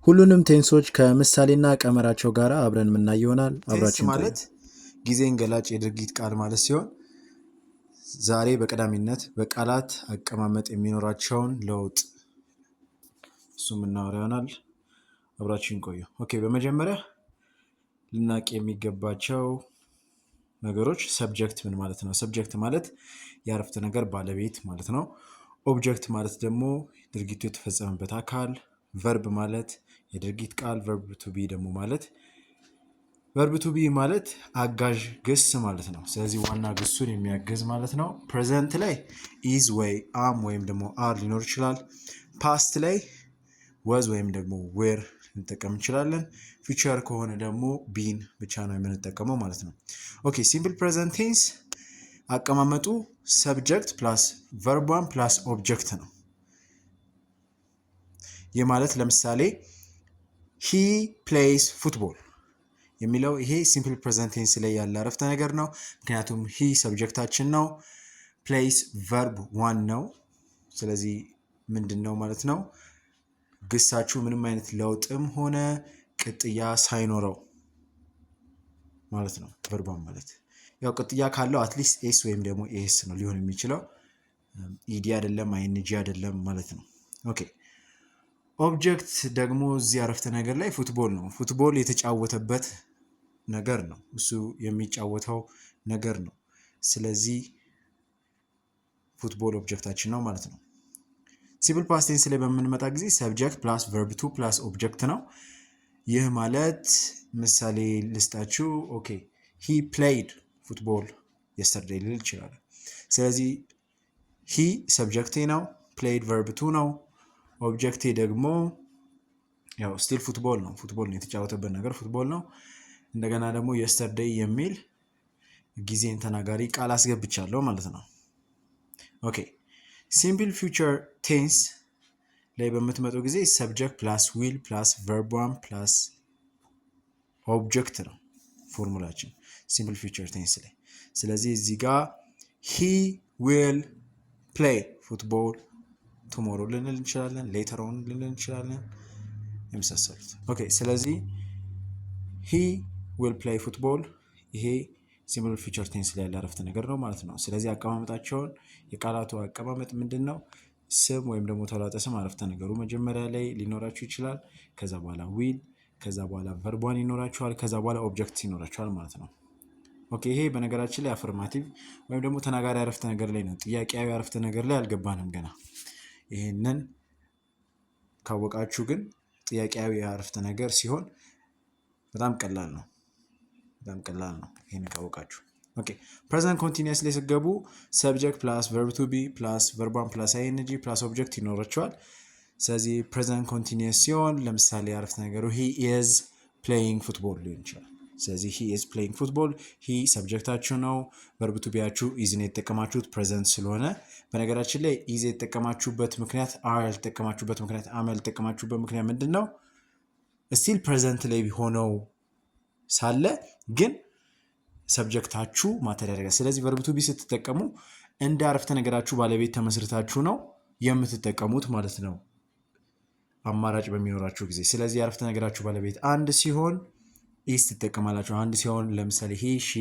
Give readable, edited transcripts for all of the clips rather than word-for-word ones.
ሁሉንም ቴንሶች ከምሳሌና ቀመራቸው ጋር አብረን የምናይ ይሆናል። ቴንስ አብራችን ማለት ጊዜን ገላጭ የድርጊት ቃል ማለት ሲሆን ዛሬ በቀዳሚነት በቃላት አቀማመጥ የሚኖራቸውን ለውጥ እሱ የምናወራ ይሆናል። አብራችን ቆዩ። ኦኬ፣ በመጀመሪያ ልናቅ የሚገባቸው ነገሮች ሰብጀክት ምን ማለት ነው? ሰብጀክት ማለት የአረፍተ ነገር ባለቤት ማለት ነው። ኦብጀክት ማለት ደግሞ ድርጊቱ የተፈጸመበት አካል። ቨርብ ማለት የድርጊት ቃል። ቨርብ ቱ ቢ ደግሞ ማለት ቨርብ ቱ ቢ ማለት አጋዥ ግስ ማለት ነው። ስለዚህ ዋና ግሱን የሚያግዝ ማለት ነው። ፕሬዘንት ላይ ኢዝ ወይ አም ወይም ደግሞ አር ሊኖር ይችላል። ፓስት ላይ ወዝ ወይም ደግሞ ዌር ልንጠቀም እንችላለን። ፊቸር ከሆነ ደግሞ ቢን ብቻ ነው የምንጠቀመው ማለት ነው። ኦኬ፣ ሲምፕል ፕሬዘንት ቴንስ አቀማመጡ ሰብጀክት ፕላስ ቨርቧን ፕላስ ኦብጀክት ነው። ይህ ማለት ለምሳሌ ሂ ፕሌይስ ፉትቦል የሚለው ይሄ ሲምፕል ፕሬዘንት ቴንስ ላይ ያለ አረፍተ ነገር ነው። ምክንያቱም ሂ ሰብጀክታችን ነው፣ ፕሌይስ ቨርብ ዋን ነው። ስለዚህ ምንድን ነው ማለት ነው? ግሳችሁ ምንም አይነት ለውጥም ሆነ ቅጥያ ሳይኖረው ማለት ነው። ቨርቧን ማለት ያው ቅጥያ ካለው አትሊስት ኤስ ወይም ደግሞ ኤስ ነው ሊሆን የሚችለው፣ ኢዲ አይደለም፣ አይንጂ አይደለም ማለት ነው። ኦኬ፣ ኦብጀክት ደግሞ እዚህ አረፍተ ነገር ላይ ፉትቦል ነው። ፉትቦል የተጫወተበት ነገር ነው፣ እሱ የሚጫወተው ነገር ነው። ስለዚህ ፉትቦል ኦብጀክታችን ነው ማለት ነው። ሲምፕል ፓስት ቴንስ ላይ በምንመጣ ጊዜ ሰብጀክት ፕላስ ቨርብ ቱ ፕላስ ኦብጀክት ነው። ይህ ማለት ምሳሌ ልስጣችሁ። ኦኬ፣ ሂ ፕሌይድ ፉትቦል የስተርዴይ ልል ይችላል። ስለዚህ ሂ ሰብጀክቴ ነው፣ ፕሌይድ ቨርብ ቱ ነው፣ ኦብጀክቴ ደግሞ ያው ስቲል ፉትቦል ነው። ፉትቦል ነው የተጫወተበት ነገር ፉትቦል ነው። እንደገና ደግሞ የስተርዴይ የሚል ጊዜን ተናጋሪ ቃል አስገብቻለሁ ማለት ነው። ኦኬ፣ ሲምፕል ፊውቸር ቴንስ ላይ በምትመጡ ጊዜ ሰብጀክት ፕላስ ዊል ፕላስ ቨርቧን ፕላስ ኦብጀክት ነው ፎርሙላችን ሲምፕል ፊውቸር ቴንስ ላይ። ስለዚህ እዚህ ጋር ሂ ዊል ፕሌይ ፉትቦል ቱሞሮ ልንል እንችላለን፣ ሌተር ኦን ልንል እንችላለን የመሳሰሉት። ኦኬ፣ ስለዚህ ሂ ዊል ፕሌይ ፉትቦል ይሄ ሲምፕል ፊውቸር ቴንስ ላይ ያለ አረፍተ ነገር ነው ማለት ነው። ስለዚህ አቀማመጣቸውን የቃላቱ አቀማመጥ ምንድን ነው? ስም ወይም ደግሞ ተውላጠ ስም አረፍተ ነገሩ መጀመሪያ ላይ ሊኖራችሁ ይችላል። ከዛ በኋላ ዊል፣ ከዛ በኋላ ቨርቧን ይኖራችኋል፣ ከዛ በኋላ ኦብጀክት ይኖራችኋል ማለት ነው። ኦኬ፣ ይሄ በነገራችን ላይ አፈርማቲቭ ወይም ደግሞ ተናጋሪ አረፍተ ነገር ላይ ነው። ጥያቄያዊ አረፍተ ነገር ላይ አልገባንም ገና። ይሄንን ካወቃችሁ ግን ጥያቄያዊ አረፍተ ነገር ሲሆን በጣም ቀላል ነው። ይሄን ካወቃችሁ። ኦኬ፣ ፕሬዘንት ኮንቲኒየስ ላይ ስትገቡ ሰብጀክት ፕላስ ቨርብ ቱ ቢ ፕላስ ቨርቧን ፕላስ አይኤንጂ ፕላስ ኦብጀክት ይኖራቸዋል። ስለዚህ ፕሬዘንት ኮንቲኒየስ ሲሆን ለምሳሌ አረፍተ ነገሩ ሂ ኢዝ ፕሌይንግ ፉትቦል ሊሆን ይችላል። ስለዚህ ሂ ኢዝ ፕሌይንግ ፉትቦል፣ ሂ ሰብጀክታችሁ ነው። ቨርብ ቱ ቢያችሁ ኢዝን የተጠቀማችሁት ፕሬዘንት ስለሆነ። በነገራችን ላይ ኢዝ የተጠቀማችሁበት ምክንያት፣ አር ያልተጠቀማችሁበት ምክንያት፣ አም ያልተጠቀማችሁበት ምክንያት ምንድን ነው? ስቲል ፕሬዘንት ላይ ሆነው ሳለ ግን ሰብጀክታችሁ ማተር ያደርጋል። ስለዚህ ቨርብ ቱ ቢ ስትጠቀሙ እንደ አረፍተ ነገራችሁ ባለቤት ተመስርታችሁ ነው የምትጠቀሙት ማለት ነው፣ አማራጭ በሚኖራችሁ ጊዜ። ስለዚህ የአረፍተ ነገራችሁ ባለቤት አንድ ሲሆን ኢዝ ትጠቀማላችሁ። አንድ ሲሆን ለምሳሌ ሂ ሺ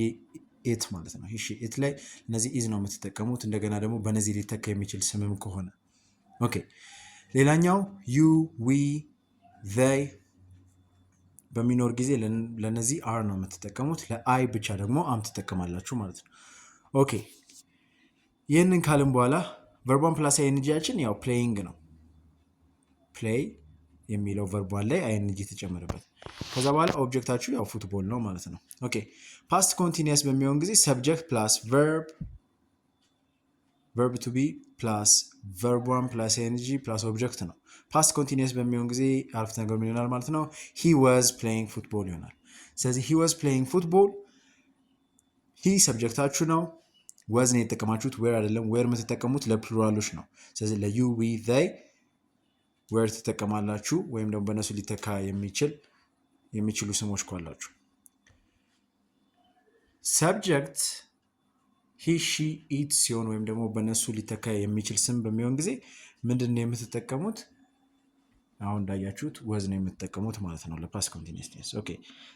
ኢት ማለት ነው። ሂ ሺ ኢት ላይ እነዚህ ኢዝ ነው የምትጠቀሙት። እንደገና ደግሞ በነዚህ ሊተካ የሚችል ስምም ከሆነ። ኦኬ፣ ሌላኛው ዩ ዊ ዘይ በሚኖር ጊዜ ለነዚህ አር ነው የምትጠቀሙት። ለአይ ብቻ ደግሞ አም ትጠቀማላችሁ ማለት ነው። ኦኬ፣ ይህንን ካልን በኋላ ቨርቧን ፕላስ አይኤንጂያችን ያው ፕሌይንግ ነው። ፕሌይ የሚለው ቨርቧን ላይ አይኤንጂ ተጨመረበት። ከዛ በኋላ ኦብጀክታችሁ ያው ፉትቦል ነው ማለት ነው። ኦኬ፣ ፓስት ኮንቲኒየስ በሚሆን ጊዜ ሰብጀክት ፕላስ ቨርብ ቱ ቢ ፕላስ ቨርቧን ፕላስ አይኤንጂ ፕላስ ኦብጀክት ነው። ፓስት ኮንቲኒየስ በሚሆን ጊዜ አረፍተ ነገር ምን ይሆናል ማለት ነው? ሂ ዋዝ ፕሌይንግ ፉትቦል ይሆናል። ስለዚህ ሂ ዋዝ ፕሌይንግ ፉትቦል፣ ሂ ሰብጀክታችሁ ነው። ወዝ ነው የተጠቀማችሁት፣ ዌር አይደለም። ዌር የምትጠቀሙት ለፕሉራሎች ነው። ስለዚህ ለዩ ዊ ዘይ ዌር ትጠቀማላችሁ፣ ወይም ደግሞ በእነሱ ሊተካ የሚችሉ ስሞች ካላችሁ። ሰብጀክት ሂ ሺ ኢት ሲሆን ወይም ደግሞ በእነሱ ሊተካ የሚችል ስም በሚሆን ጊዜ ምንድን ነው የምትጠቀሙት? አሁን እንዳያችሁት ወዝ ነው የምትጠቀሙት ማለት ነው ለፓስት ኮንቲኒየስ ቴንስ። ኦኬ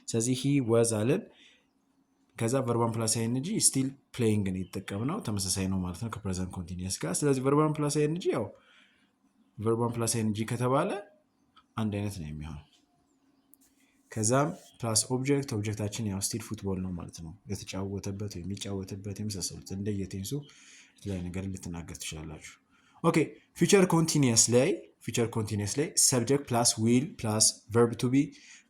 ስለዚህ ሂ ወዝ አለን። ከዛ ቨርባን ፕላስ አይኤንጂ ስቲል ፕሌይንግ ነው የተጠቀምነው፣ ተመሳሳይ ነው ማለት ነው ከፕሬዘንት ኮንቲኒየስ ጋር። ስለዚህ ቨርባን ፕላስ አይኤንጂ ያው ቨርባን ፕላስ አይኤንጂ ከተባለ አንድ አይነት ነው የሚሆነው። ከዛም ፕላስ ኦብጀክት፣ ኦብጀክታችን ያው ስቲል ፉትቦል ነው ማለት ነው። የተጫወተበት ወይም የሚጫወትበት የመሳሰሉት እንደየቴንሱ የተለያየ ነገር ልትናገር ትችላላችሁ። ኦኬ ፊቸር ኮንቲኒየስ ላይ ሰብጀክት ፕላስ ዊል ፕላስ ቨርብ ቱ ቢ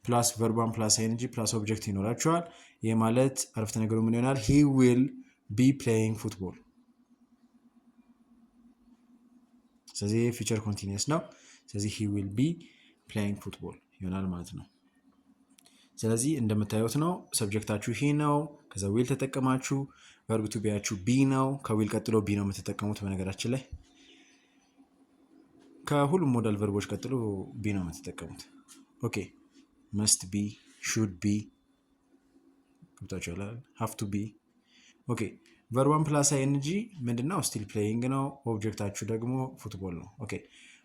ፕላስ ቨርባን ፕላስ አይኤንጂ ፕላስ ኦብጀክት ይኖራቸዋል። ይህ ማለት አረፍተ ነገሩ ምን ይሆናል? ሂ ዊል ቢ ፕሌይንግ ፉትቦል። ስለዚህ ፊቸር ኮንቲኒየስ ነው። ስለዚህ ሂ ዊል ቢ ፕሌይንግ ፉትቦል ይሆናል ማለት ነው። ስለዚህ እንደምታዩት ነው ሰብጀክታችሁ ሂ ነው። ከዛ ዊል ተጠቀማችሁ። ቨርብ ቱ ቢያችሁ ቢ ነው። ከዊል ቀጥሎ ቢ ነው የምትጠቀሙት። በነገራችን ላይ ከሁሉም ሞዳል ቨርቦች ቀጥሎ ቢ ነው የምትጠቀሙት። ኦኬ መስት ቢ፣ ሹድ ቢ ገብታችኋል። ሃቭ ቱ ቢ። ኦኬ ቨርባን ፕላስ አይኤንጂ ምንድነው? ስቲል ፕሌይንግ ነው። ኦብጀክታችሁ ደግሞ ፉትቦል ነው። ኦኬ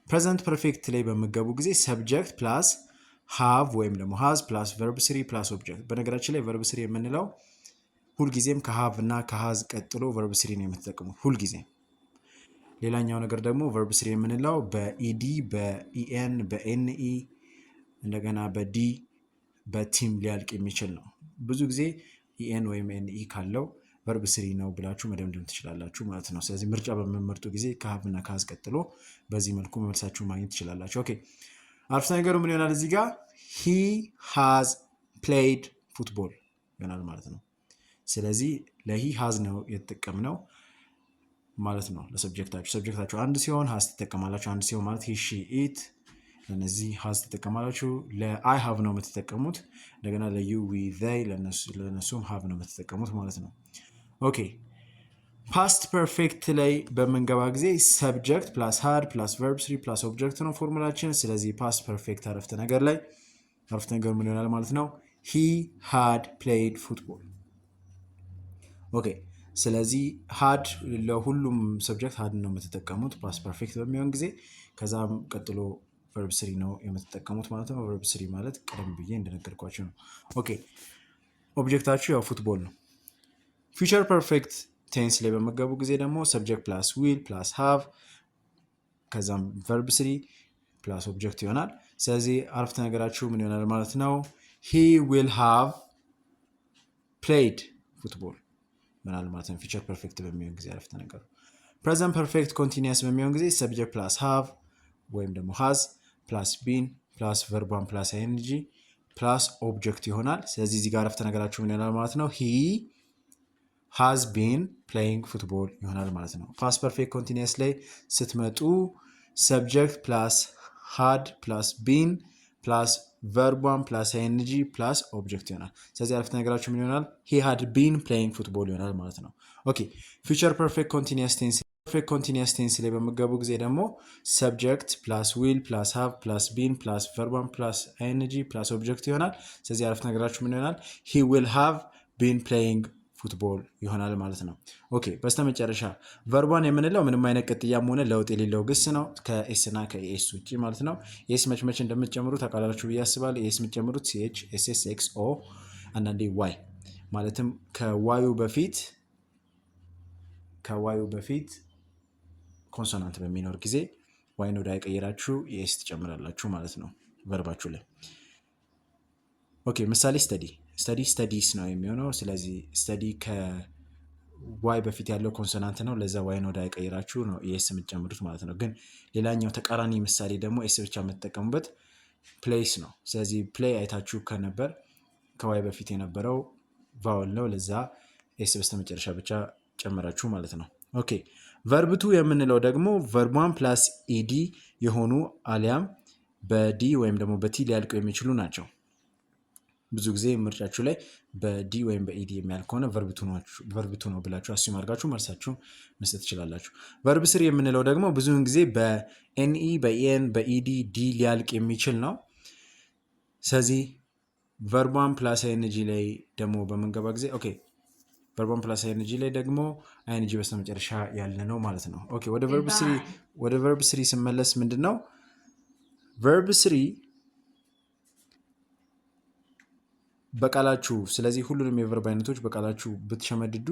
ፕሬዘንት ፐርፌክት ላይ በምገቡ ጊዜ ሰብጀክት ፕላስ ሃቭ ወይም ደግሞ ሃዝ ፕላስ ቨርብ ስሪ ፕላስ ኦብጀክት። በነገራችን ላይ ቨርብ ስሪ የምንለው ሁልጊዜም ከሃቭ እና ከሃዝ ቀጥሎ ቨርብ ስሪ ነው የምትጠቀሙት ሁልጊዜም። ሌላኛው ነገር ደግሞ ቨርብ ስሪ የምንለው በኢዲ በኢኤን በኤንኢ እንደገና በዲ በቲም ሊያልቅ የሚችል ነው። ብዙ ጊዜ ኢኤን ወይም ኤንኢ ካለው ቨርብ ስሪ ነው ብላችሁ መደምደም ትችላላችሁ ማለት ነው። ስለዚህ ምርጫ በምመርጡ ጊዜ ከሃቭ እና ከሃዝ ቀጥሎ በዚህ መልኩ መልሳችሁ ማግኘት ትችላላችሁ። ኦኬ አረፍተ ነገሩ ምን ይሆናል? እዚህ ጋር ሂ ሃዝ ፕሌይድ ፉትቦል ይሆናል ማለት ነው። ስለዚህ ለሂ ሃዝ ነው የተጠቀምነው ማለት ነው ለሰብጀክታችሁ። ሰብጀክታችሁ አንድ ሲሆን ሃዝ ትጠቀማላችሁ። አንድ ሲሆን ማለት ሂ ሺ ኢት፣ ለነዚህ ሃዝ ትጠቀማላችሁ። ለአይ ሃቭ ነው የምትጠቀሙት። እንደገና ለዩ ዊ ዘይ ለነሱም ሃቭ ነው የምትጠቀሙት ማለት ነው። ኦኬ ፓስት ፐርፌክት ላይ በምንገባ ጊዜ ሰብጀክት ፕላስ ሃድ ፕላስ ቨርብ ስሪ ፕላስ ኦብጀክት ነው ፎርሙላችን። ስለዚህ ፓስት ፐርፌክት አረፍተ ነገር ላይ አረፍተ ነገሩ ምን ይሆናል ማለት ነው? ሂ ሃድ ፕሌይድ ፉትቦል። ኦኬ ስለዚህ ሃድ ለሁሉም ሰብጀክት ሃድ ነው የምትጠቀሙት ፓስት ፐርፌክት በሚሆን ጊዜ። ከዛም ቀጥሎ ቨርብ ስሪ ነው የምትጠቀሙት ማለት ነው። ቨርብ ስሪ ማለት ቀደም ብዬ እንደነገርኳችሁ ነው። ኦኬ ኦብጀክታችሁ ያው ፉትቦል ነው። ፊውቸር ፐርፌክት ቴንስ ላይ በመገቡ ጊዜ ደግሞ ሰብጀክት ፕላስ ዊል ፕላስ ሃቭ ከዛም ቨርብ ስሪ ፕላስ ኦብጀክት ይሆናል። ስለዚህ አረፍተ ነገራችሁ ምን ይሆናል ማለት ነው? ሂ ዊል ሃቭ ፕሌይድ ፉትቦል ይሆናል ማለት ነው። ፊውቸር ፐርፌክት በሚሆን ጊዜ አረፍተ ነገሩ። ፕሬዘንት ፐርፌክት ኮንቲኒየስ በሚሆን ጊዜ ሰብጀክት ፕላስ ሃቭ ወይም ደግሞ ሃዝ ፕላስ ቢን ፕላስ ቨርባን ፕላስ አይኤንጂ ፕላስ ኦብጀክት ይሆናል። ስለዚህ እዚህ ጋር አረፍተ ነገራችሁ ምን ይሆናል ማለት ነው? ሂ ሃዝ ቢን ፕሌይንግ ፉትቦል ይሆናል ማለት ነው። ፓስት ፐርፌክት ኮንቲኒየስ ላይ ስትመጡ ሰብጀክት ፕላስ ሃድ ፕላስ ቢን ፕላስ ቨርቧን ፕላስ አይኤንጂ ፕላስ ኦብጀክት ይሆናል። ስለዚህ አረፍተ ነገራችሁ ምን ይሆናል? ሂ ሃድ ቢን ፕሌይንግ ፉትቦል ይሆናል ማለት ነው። ኦኬ ፊውቸር ፐርፌክት ኮንቲኒየስ ቴንስ ላይ በምገቡ ጊዜ ደግሞ ሰብጀክት ፕላስ ዊል ፕላስ ሃቭ ፕላስ ቢን ፕላስ ቨርቧን ፕላስ አይኤንጂ ፕላስ ኦብጀክት ይሆናል። ስለዚህ አረፍተ ነገራችሁ ምን ይሆናል? ሂ ዊል ሃቭ ቢን ፕሌይንግ ፉትቦል ይሆናል ማለት ነው። ኦኬ በስተመጨረሻ ቨርቧን የምንለው ምንም አይነት ቅጥያም ሆነ ለውጥ የሌለው ግስ ነው ከኤስ እና ከኤስ ውጭ ማለት ነው። ኤስ መች እንደምትጨምሩ ታውቃላችሁ ብዬ አስባለሁ። ኤስ የምትጨምሩት ሲኤች፣ ኤስኤስ፣ ኤክስ፣ ኦ አንዳንዴ ዋይ ማለትም ከዋዩ በፊት ኮንሶናንት በሚኖር ጊዜ ዋይን ወደ አይቀይራችሁ ኤስ ትጨምራላችሁ ማለት ነው ቨርባችሁ ላይ። ኦኬ ምሳሌ ስተዲስ ነው የሚሆነው። ስለዚህ ስተዲ ከዋይ በፊት ያለው ኮንሶናንት ነው። ለዛ ዋይን ወደ አይቀይራችሁ ነው ኤስ የምትጨምሩት ማለት ነው። ግን ሌላኛው ተቃራኒ ምሳሌ ደግሞ ኤስ ብቻ የምትጠቀሙበት ፕሌይስ ነው። ስለዚህ ፕሌይ አይታችሁ ከነበር ከዋይ በፊት የነበረው ቫወል ነው። ለዛ ኤስ በስተመጨረሻ ብቻ ጨምራችሁ ማለት ነው። ኦኬ ቨርብቱ የምንለው ደግሞ ቨርቧን ፕላስ ኢዲ የሆኑ አሊያም በዲ ወይም ደግሞ በቲ ሊያልቁ የሚችሉ ናቸው። ብዙ ጊዜ ምርጫችሁ ላይ በዲ ወይም በኢዲ የሚያልቅ ከሆነ ቨርብቱ ነው ብላችሁ አስዩም አድርጋችሁ መልሳችሁ መስጠት ትችላላችሁ። ቨርብ ስሪ የምንለው ደግሞ ብዙውን ጊዜ በኤንኢ በኢኤን በኢዲ ዲ ሊያልቅ የሚችል ነው። ስለዚህ ቨርቧን ፕላስ አይኤንጂ ላይ ደግሞ በምንገባ ጊዜ ኦኬ ቨርቧን ፕላስ አይኤንጂ ላይ ደግሞ አይኤንጂ በስተመጨረሻ ያለ ነው ማለት ነው። ኦኬ ወደ ቨርብ ስሪ ስመለስ ምንድን ነው ቨርብ ስሪ በቃላችሁ ስለዚህ ሁሉንም የቨርብ አይነቶች በቃላችሁ ብትሸመድዱ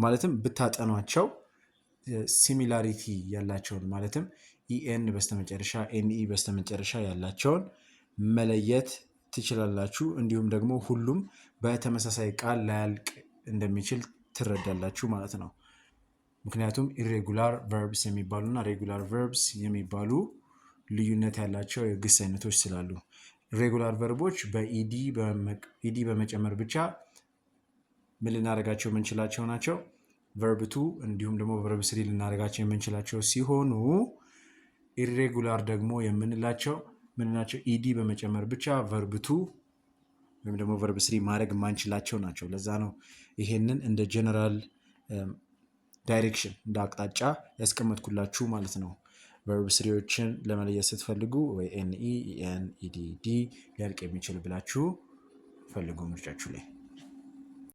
ማለትም ብታጠኗቸው ሲሚላሪቲ ያላቸውን ማለትም ኢኤን በስተመጨረሻ ኤንኢ በስተመጨረሻ ያላቸውን መለየት ትችላላችሁ። እንዲሁም ደግሞ ሁሉም በተመሳሳይ ቃል ላያልቅ እንደሚችል ትረዳላችሁ ማለት ነው። ምክንያቱም ኢሬጉላር ቨርብስ የሚባሉና ሬጉላር ቨርብስ የሚባሉ ልዩነት ያላቸው የግስ አይነቶች ስላሉ ሬጉላር ቨርቦች በኢዲ በመጨመር ብቻ ምን ልናደርጋቸው የምንችላቸው ናቸው። ቨርብ ቱ እንዲሁም ደግሞ ቨርብ ስሪ ልናደርጋቸው የምንችላቸው ሲሆኑ ኢሬጉላር ደግሞ የምንላቸው ምን ናቸው? ኢዲ በመጨመር ብቻ ቨርብ ቱ ወይም ደግሞ ቨርብ ስሪ ማድረግ የማንችላቸው ናቸው። ለዛ ነው ይሄንን እንደ ጀነራል ዳይሬክሽን እንደ አቅጣጫ ያስቀመጥኩላችሁ ማለት ነው። ቨርብ ስሪዎችን ለመለየት ስትፈልጉ ወይ ኤንኢ፣ ኢኤን፣ ኢዲ፣ ዲ ሊያልቅ የሚችል ብላችሁ ፈልጉ ምርጫችሁ ላይ